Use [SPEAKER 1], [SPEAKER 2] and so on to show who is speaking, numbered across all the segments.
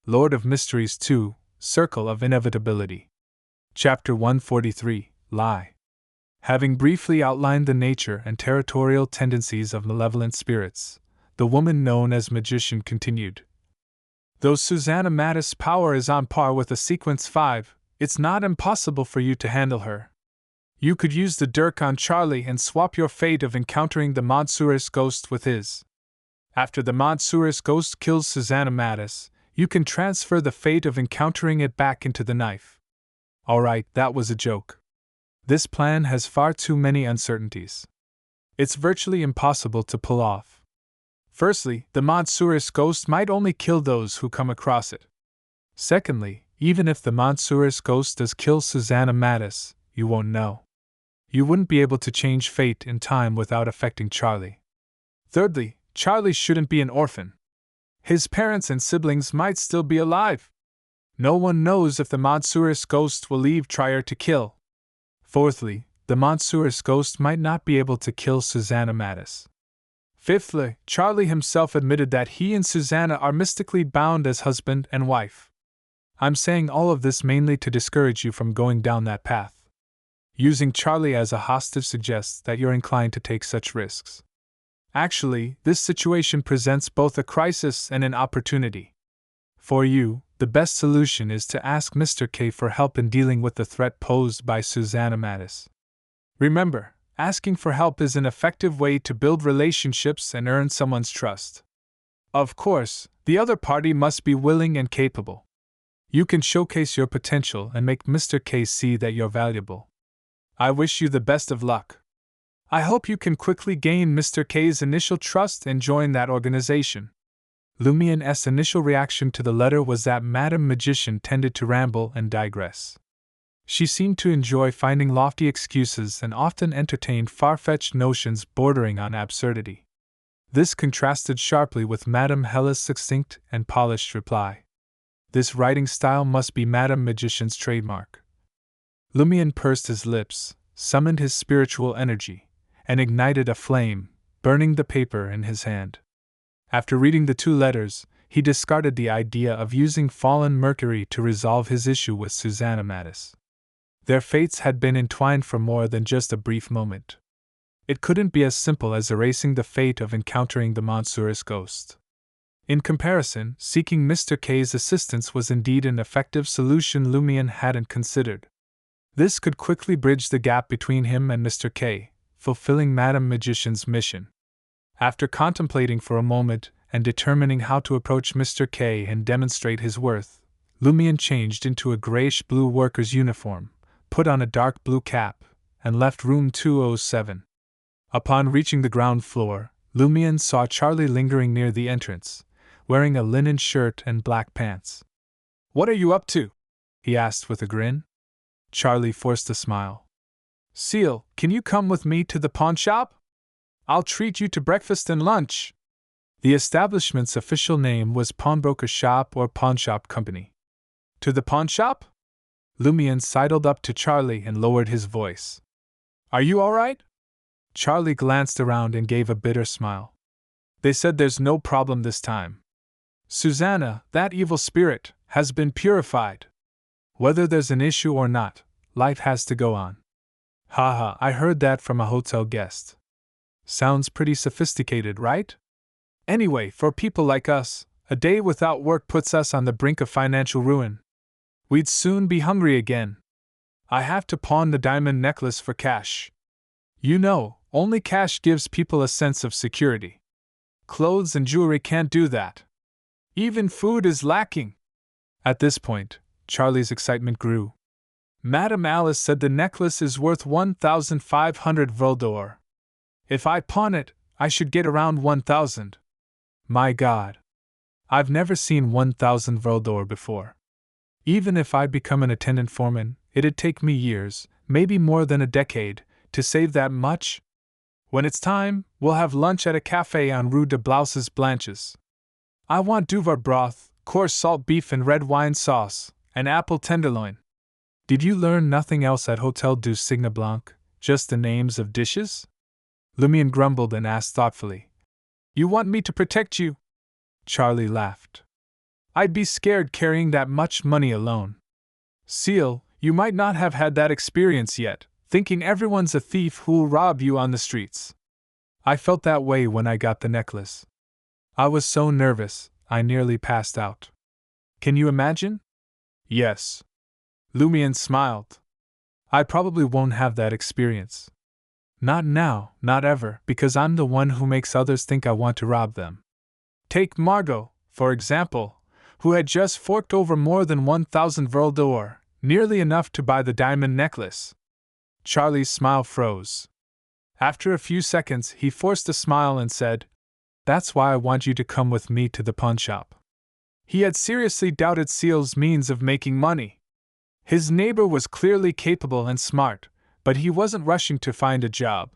[SPEAKER 1] Lord of Mysteries 2, Circle-of-Inevitability. Chapter 143, Lie. Having briefly outlined the nature and territorial tendencies of malevolent spirits, the woman known as Magician continued. Though Susanna Mattis' power is on par with a Sequence 5, it's not impossible for you to handle her. You could use the dirk on Charlie and swap your fate of encountering the Monsurus ghost with his. After the Monsurus ghost kills Susanna Mattis, you can transfer the fate of encountering it back into the knife. Alright, that was a joke. This plan has far too many uncertainties. It's virtually impossible to pull off. Firstly, the Monsurus ghost might only kill those who come across it. Secondly, even if the Monsurus ghost does kill Susanna Mattis, you won't know. You wouldn't be able to change fate in time without affecting Charlie. Thirdly, Charlie shouldn't be an orphan. His parents and siblings might still be alive. No one knows if the Monsurus ghost will leave Trier to kill. Fourthly, the Monsurus ghost might not be able to kill Susanna Mattis. Fifthly, Charlie himself admitted that he and Susanna are mystically bound as husband and wife. I'm saying all of this mainly to discourage you from going down that path. Using Charlie as a hostage suggests that you're inclined to take such risks. Actually, this situation presents both a crisis and an opportunity. For you, the best solution is to ask Mr. K for help in dealing with the threat posed by Susanna Mattis. Remember, asking for help is an effective way to build relationships and earn someone's trust. Of course, the other party must be willing and capable. You can showcase your potential and make Mr. K see that you're valuable. I wish you the best of luck. I hope you can quickly gain Mr. K's initial trust and join that organization. Lumien's initial reaction to the letter was that Madame Magician tended to ramble and digress. She seemed to enjoy finding lofty excuses and often entertained far-fetched notions bordering on absurdity. This contrasted sharply with Madame Hella's succinct and polished reply. This writing style must be Madame Magician's trademark. Lumien pursed his lips, summoned his spiritual energy, and ignited a flame, burning the paper in his hand. After reading the two letters, he discarded the idea of using fallen Mercury to resolve his issue with Susanna Mattis. Their fates had been entwined for more than just a brief moment. It couldn't be as simple as erasing the fate of encountering the Monsurus ghost. In comparison, seeking Mr. K's assistance was indeed an effective solution Lumien hadn't considered. This could quickly bridge the gap between him and Mr. K, fulfilling Madame Magician's mission. After contemplating for a moment and determining how to approach Mr. K and demonstrate his worth, Lumien changed into a grayish-blue worker's uniform, put on a dark blue cap, and left room 207. Upon reaching the ground floor, Lumien saw Charlie lingering near the entrance, wearing a linen shirt and black pants. "What are you up to?" he asked with a grin. Charlie forced a smile. "Seal, can you come with me to the pawn shop? I'll treat you to breakfast and lunch." The establishment's official name was Pawnbroker Shop or Pawn Shop Company. "To the pawn shop?" Lumien sidled up to Charlie and lowered his voice. "Are you all right?" Charlie glanced around and gave a bitter smile. "They said there's no problem this time. Susanna, that evil spirit, has been purified. Whether there's an issue or not, life has to go on." "Haha, I heard that from a hotel guest. Sounds pretty sophisticated, right? Anyway, for people like us, a day without work puts us on the brink of financial ruin. We'd soon be hungry again. I have to pawn the diamond necklace for cash. You know, only cash gives people a sense of security. Clothes and jewelry can't do that. Even food is lacking." At this point, Charlie's excitement grew. "Madame Alice said the necklace is worth 1,500 Voldor. If I pawn it, I should get around 1,000. My God. I've never seen 1,000 Voldor before. Even if I become an attendant foreman, it'd take me years, maybe more than a decade, to save that much. When it's time, we'll have lunch at a cafe on Rue de Blouses Blanches. I want Duvar broth, coarse salt beef and red wine sauce, and apple tenderloin. Did you learn nothing else at Hotel du Cygne Blanc, just the names of dishes?" Lumien grumbled and asked thoughtfully. "You want me to protect you?" Charlie laughed. I'd be scared carrying that much money alone. Seal, you might not have had that experience yet, thinking everyone's a thief who'll rob you on the streets. I felt that way when I got the necklace. I was so nervous, I nearly passed out. Can you imagine? Yes. Lumian smiled. I probably won't have that experience. Not now, not ever, because I'm the one who makes others think I want to rob them. Take Margot, for example, who had just forked over more than 1,000 Vril d'Or, nearly enough to buy the diamond necklace. Charlie's smile froze. After a few seconds, he forced a smile and said, "That's why I want you to come with me to the pawn shop." He had seriously doubted Seal's means of making money. His neighbor was clearly capable and smart, but he wasn't rushing to find a job.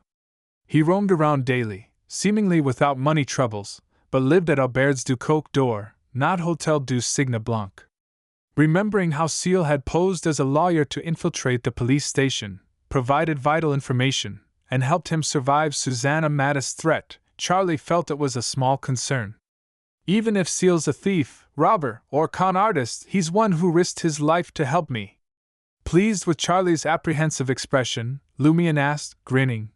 [SPEAKER 1] He roamed around daily, seemingly without money troubles, but lived at Auberge du Coq d'Or, not Hotel du Cygne Blanc. Remembering how Seal had posed as a lawyer to infiltrate the police station, provided vital information, and helped him survive Susanna Mattis' threat, Charlie felt it was a small concern. Even if Seal's a thief, robber, or con artist, he's one who risked his life to help me. Pleased with Charlie's apprehensive expression, Lumian asked, grinning,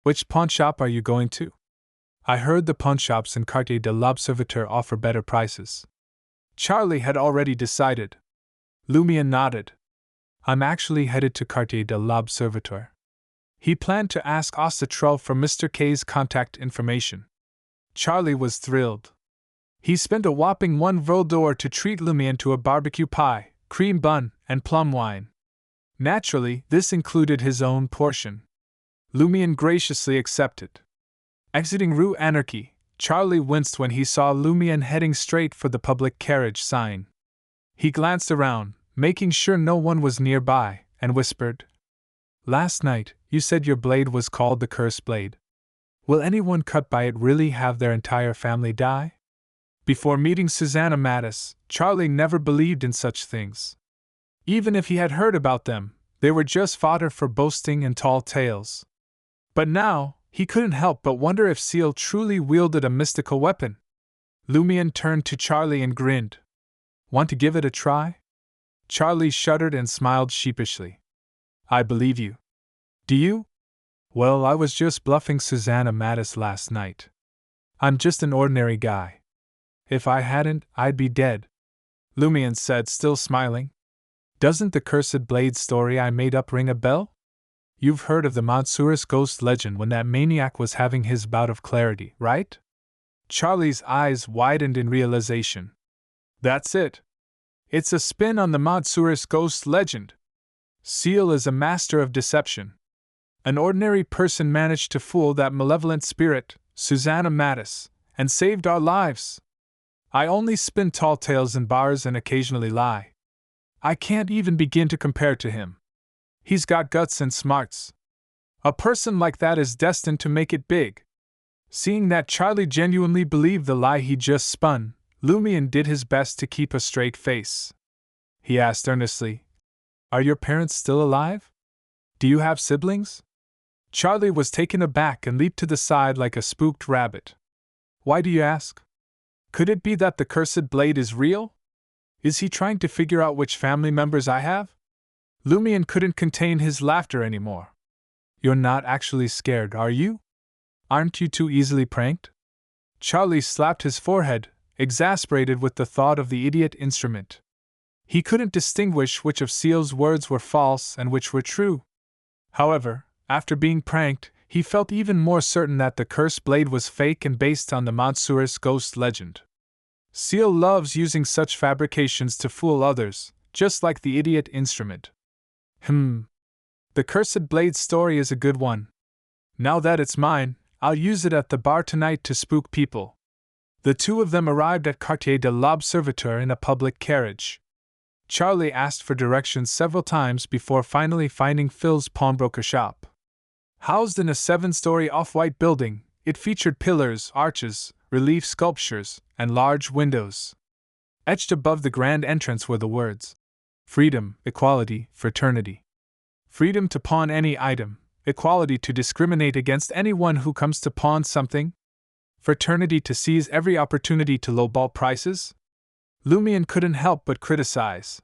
[SPEAKER 1] "Which pawn shop are you going to?" I heard the pawn shops in Quartier de l'Observateur offer better prices. Charlie had already decided. Lumian nodded. I'm actually headed to Quartier de l'Observateur. He planned to ask Osatrel for Mr. K's contact information. Charlie was thrilled. He spent a whopping 1 Vril d'Or to treat Lumian to a barbecue pie, cream bun, and plum wine. Naturally, this included his own portion. Lumian graciously accepted. Exiting Rue Anarchy, Charlie winced when he saw Lumian heading straight for the public carriage sign. He glanced around, making sure no one was nearby, and whispered, "Last night, you said your blade was called the Cursed Blade. Will anyone cut by it really have their entire family die?" Before meeting Susanna Mattis, Charlie never believed in such things. Even if he had heard about them, they were just fodder for boasting and tall tales. But now, he couldn't help but wonder if Seal truly wielded a mystical weapon. Lumian turned to Charlie and grinned. "Want to give it a try?" Charlie shuddered and smiled sheepishly. "I believe you. Do you?" "Well, I was just bluffing Susanna Mattis last night. I'm just an ordinary guy. If I hadn't, I'd be dead," Lumian said, still smiling. "Doesn't the Cursed Blade story I made up ring a bell? You've heard of the Montsour's ghost legend when that maniac was having his bout of clarity, right?" Charlie's eyes widened in realization. "That's it. It's a spin on the Montsour's ghost legend. Seal is a master of deception. An ordinary person managed to fool that malevolent spirit, Susanna Mattis, and saved our lives. I only spin tall tales in bars and occasionally lie. I can't even begin to compare to him. He's got guts and smarts. A person like that is destined to make it big." Seeing that Charlie genuinely believed the lie he just spun, Lumian did his best to keep a straight face. He asked earnestly, "Are your parents still alive? Do you have siblings?" Charlie was taken aback and leaped to the side like a spooked rabbit. "Why do you ask? Could it be that the Cursed Blade is real? Is he trying to figure out which family members I have?" Lumian couldn't contain his laughter anymore. "You're not actually scared, are you? Aren't you too easily pranked?" Charlie slapped his forehead, exasperated with the thought of the idiot instrument. He couldn't distinguish which of Seal's words were false and which were true. However, after being pranked, he felt even more certain that the Cursed Blade was fake and based on the Montsour's ghost legend. Seal loves using such fabrications to fool others, just like the idiot instrument. The Cursed Blade story is a good one. Now that it's mine, I'll use it at the bar tonight to spook people. The two of them arrived at Quartier de l'Observateur in a public carriage. Charlie asked for directions several times before finally finding Phil's pawnbroker shop. Housed in a 7-story off-white building, it featured pillars, arches, relief sculptures, and large windows. Etched above the grand entrance were the words, "Freedom, equality, fraternity. Freedom to pawn any item, equality to discriminate against anyone who comes to pawn something, fraternity to seize every opportunity to lowball prices." Lumian couldn't help but criticize.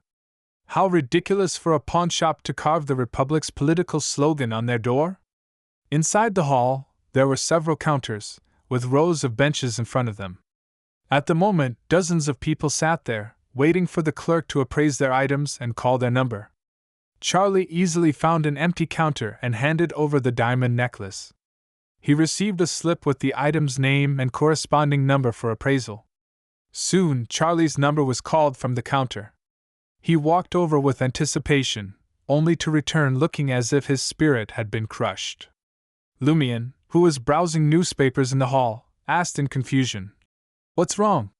[SPEAKER 1] How ridiculous for a pawnshop to carve the Republic's political slogan on their door! Inside the hall, there were several counters, with rows of benches in front of them. At the moment, dozens of people sat there, waiting for the clerk to appraise their items and call their number. Charlie easily found an empty counter and handed over the diamond necklace. He received a slip with the item's name and corresponding number for appraisal. Soon, Charlie's number was called from the counter. He walked over with anticipation, only to return looking as if his spirit had been crushed. Lumian, who was browsing newspapers in the hall, asked in confusion, "What's wrong?"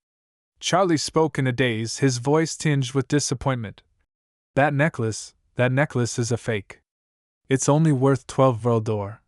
[SPEAKER 1] Charlie spoke in a daze, his voice tinged with disappointment. That necklace is a fake. It's only worth 12 Vril d'or."